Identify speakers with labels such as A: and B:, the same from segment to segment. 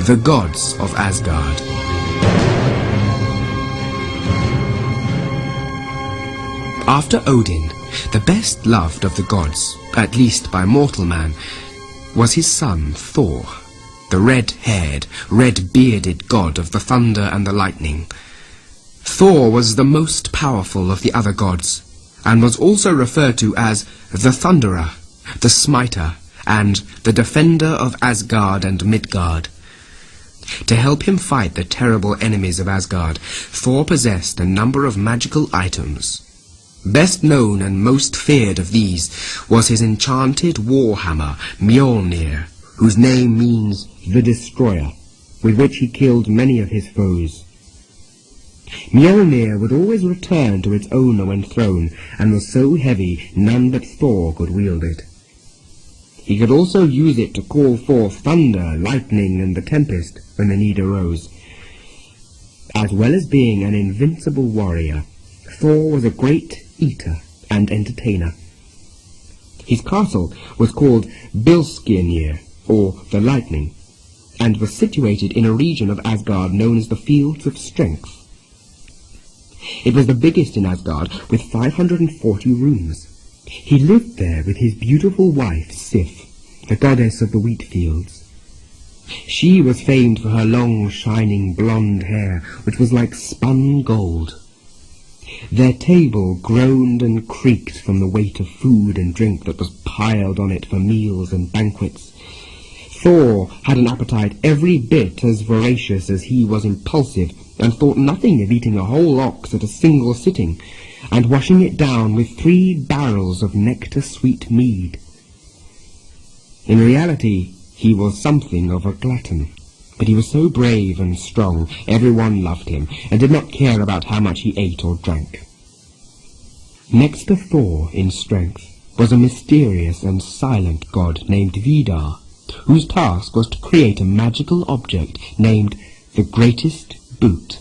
A: the gods of Asgard. After Odin, the best loved of the gods, at least by mortal man, was his son Thor, the red-haired, red-bearded god of the thunder and the lightning. Thor was the most powerful of the other gods, and was also referred to as the Thunderer, the Smiter, and the Defender of Asgard and Midgard. To help him fight the terrible enemies of Asgard, Thor possessed a number of magical items. Best known and most feared of these was his enchanted warhammer Mjolnir, whose name means the Destroyer, with which he killed many of his foes. Mjolnir would always return to its owner when thrown, and was so heavy none but Thor could wield it. He could also use it to call forth thunder, lightning, and the tempest when the need arose. As well as being an invincible warrior, Thor was a great eater and entertainer. His castle was called Bilskirnir, or the Lightning, and was situated in a region of Asgard known as the Fields of Strength. It was the biggest in Asgard, with 540 rooms. He lived there with his beautiful wife Sif, the goddess of the wheat fields. She was famed for her long, shining blonde hair, which was like spun gold. Their table groaned and creaked from the weight of food and drink that was piled on it for meals and banquets. Thor had an appetite every bit as voracious as he was impulsive, and thought nothing of eating a whole ox at a single sitting, and washing it down with 3 barrels of nectar-sweet mead. In reality, he was something of a glutton, but he was so brave and strong, everyone loved him, and did not care about how much he ate or drank. Next to Thor in strength was a mysterious and silent god named Vidar, whose task was to create a magical object named the Greatest Boot.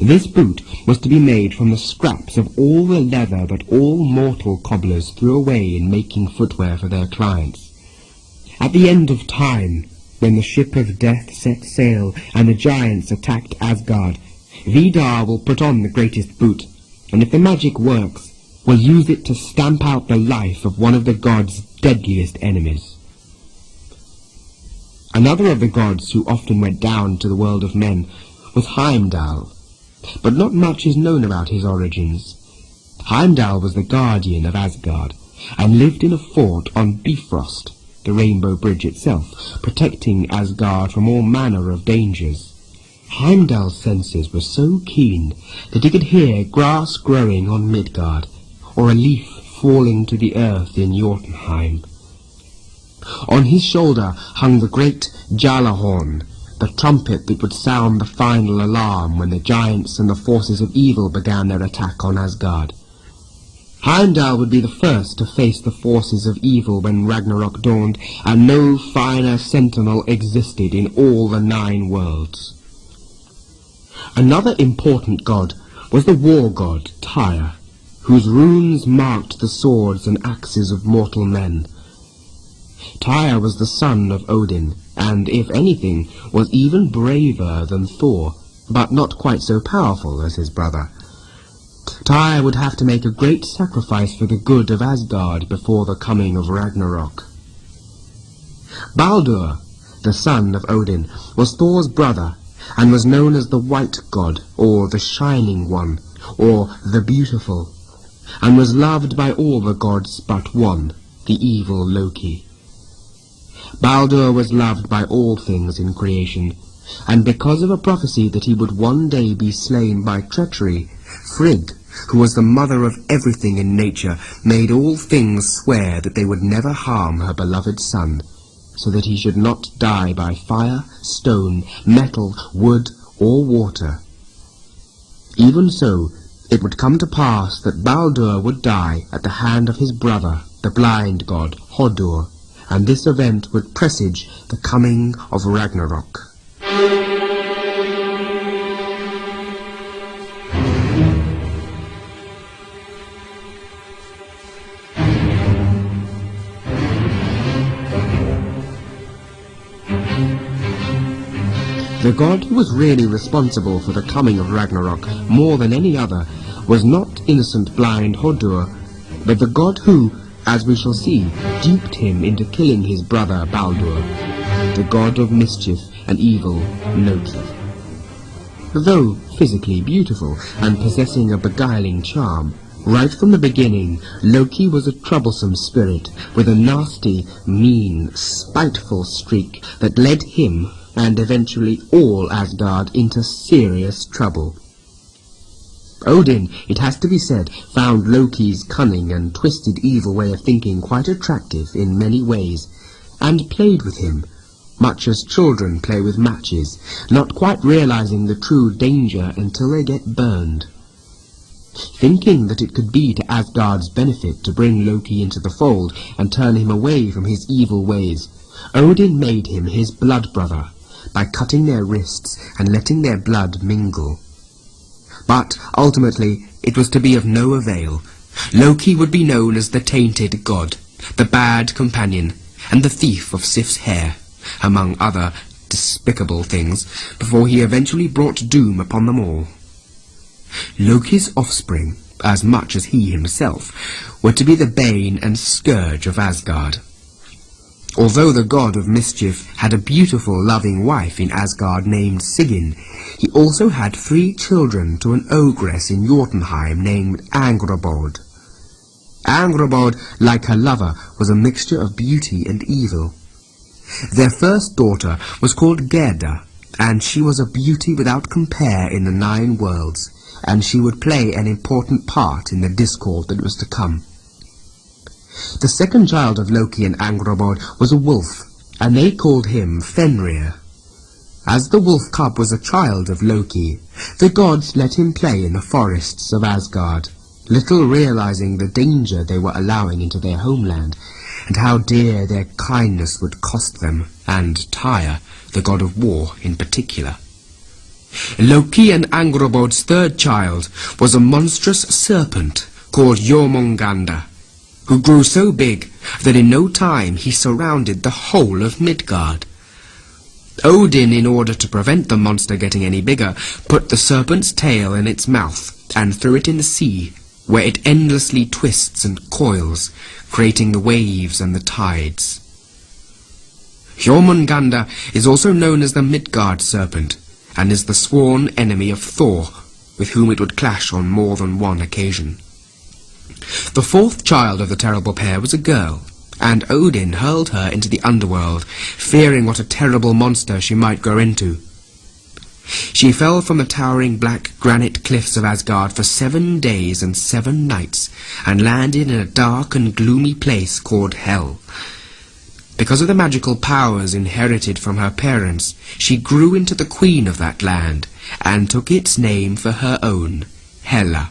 A: This boot was to be made from the scraps of all the leather that all mortal cobblers threw away in making footwear for their clients. At the end of time, when the ship of death set sail and the giants attacked Asgard, Vidar will put on the Greatest Boot, and if the magic works, will use it to stamp out the life of one of the gods' deadliest enemies. Another of the gods who often went down to the world of men was Heimdall, but not much is known about his origins. Heimdall was the guardian of Asgard, and lived in a fort on Bifrost, the Rainbow Bridge itself, protecting Asgard from all manner of dangers. Heimdall's senses were so keen that he could hear grass growing on Midgard, or a leaf falling to the earth in Jotunheim. On his shoulder hung the great Jalahorn, the trumpet that would sound the final alarm when the giants and the forces of evil began their attack on Asgard. Heimdall would be the first to face the forces of evil when Ragnarok dawned, and no finer sentinel existed in all the 9 worlds. Another important god was the war god Tyr, whose runes marked the swords and axes of mortal men. Tyr was the son of Odin, and, if anything, was even braver than Thor, but not quite so powerful as his brother. Tyr would have to make a great sacrifice for the good of Asgard before the coming of Ragnarok. Baldur, the son of Odin, was Thor's brother, and was known as the White God, or the Shining One, or the Beautiful, and was loved by all the gods but one, the evil Loki. Baldur was loved by all things in creation, and because of a prophecy that he would one day be slain by treachery, Frigg, who was the mother of everything in nature, made all things swear that they would never harm her beloved son, so that he should not die by fire, stone, metal, wood, or water. Even so, it would come to pass that Baldur would die at the hand of his brother, the blind god Hodur, and this event would presage the coming of Ragnarok. The god who was really responsible for the coming of Ragnarok more than any other was not innocent blind Hodur, but the god who, as we shall see, duped him into killing his brother Baldur, the god of mischief and evil, Loki. Though physically beautiful and possessing a beguiling charm, right from the beginning, Loki was a troublesome spirit with a nasty, mean, spiteful streak that led him, and eventually all Asgard, into serious trouble. Odin, it has to be said, found Loki's cunning and twisted evil way of thinking quite attractive in many ways, and played with him, much as children play with matches, not quite realizing the true danger until they get burned. Thinking that it could be to Asgard's benefit to bring Loki into the fold and turn him away from his evil ways, Odin made him his blood brother by cutting their wrists and letting their blood mingle. But ultimately it was to be of no avail. Loki would be known as the tainted god, the bad companion, and the thief of Sif's hair, among other despicable things, before he eventually brought doom upon them all. Loki's offspring, as much as he himself, were to be the bane and scourge of Asgard. Although the god of mischief had a beautiful, loving wife in Asgard named Sigyn, he also had 3 children to an ogress in Jotunheim named Angrboda. Angrboda, like her lover, was a mixture of beauty and evil. Their first daughter was called Gerda, and she was a beauty without compare in the 9 worlds, and she would play an important part in the discord that was to come. The second child of Loki and Angrboda was a wolf, and they called him Fenrir. As the wolf cub was a child of Loki, the gods let him play in the forests of Asgard, little realizing the danger they were allowing into their homeland, and how dear their kindness would cost them, and Tyr, the god of war, in particular. Loki and Angrboda's third child was a monstrous serpent called Jormungandr, who grew so big that in no time he surrounded the whole of Midgard. Odin, in order to prevent the monster getting any bigger, put the serpent's tail in its mouth and threw it in the sea, where it endlessly twists and coils, creating the waves and the tides. Jormungandr is also known as the Midgard serpent, and is the sworn enemy of Thor, with whom it would clash on more than one occasion. The fourth child of the terrible pair was a girl, and Odin hurled her into the underworld, fearing what a terrible monster she might grow into. She fell from the towering black granite cliffs of Asgard for 7 days and 7 nights, and landed in a dark and gloomy place called Hel. Because of the magical powers inherited from her parents, she grew into the queen of that land, and took its name for her own, Hela.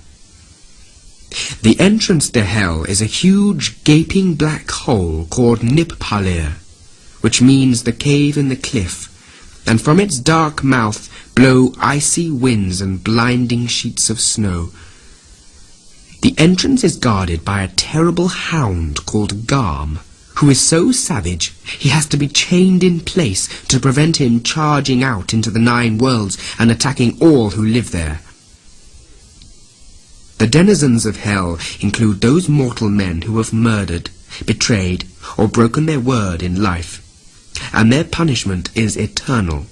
A: The entrance to Hel is a huge, gaping black hole called Nippalir, which means the cave in the cliff, and from its dark mouth blow icy winds and blinding sheets of snow. The entrance is guarded by a terrible hound called Garm, who is so savage he has to be chained in place to prevent him charging out into the 9 worlds and attacking all who live there. The denizens of Hel include those mortal men who have murdered, betrayed, or broken their word in life, and their punishment is eternal.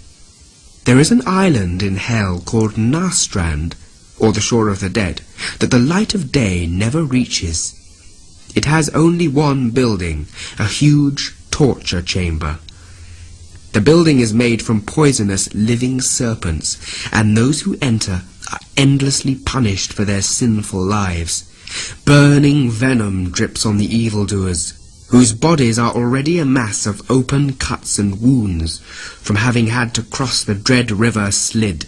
A: There is an island in Hel called Narstrand, or the shore of the dead, that the light of day never reaches. It has only one building, a huge torture chamber. The building is made from poisonous living serpents, and those who enter are endlessly punished for their sinful lives. Burning venom drips on the evildoers, whose bodies are already a mass of open cuts and wounds from having had to cross the dread river Slid,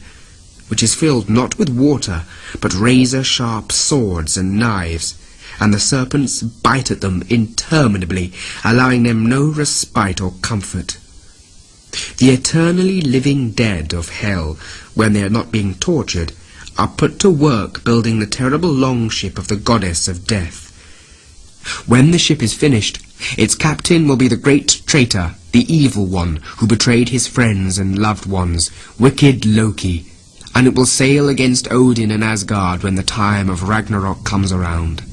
A: which is filled not with water, but razor-sharp swords and knives, and the serpents bite at them interminably, allowing them no respite or comfort. The eternally living dead of Hel, when they are not being tortured, are put to work building the terrible longship of the goddess of death. When the ship is finished, its captain will be the great traitor, the evil one who betrayed his friends and loved ones, wicked Loki, and it will sail against Odin and Asgard when the time of Ragnarok comes around.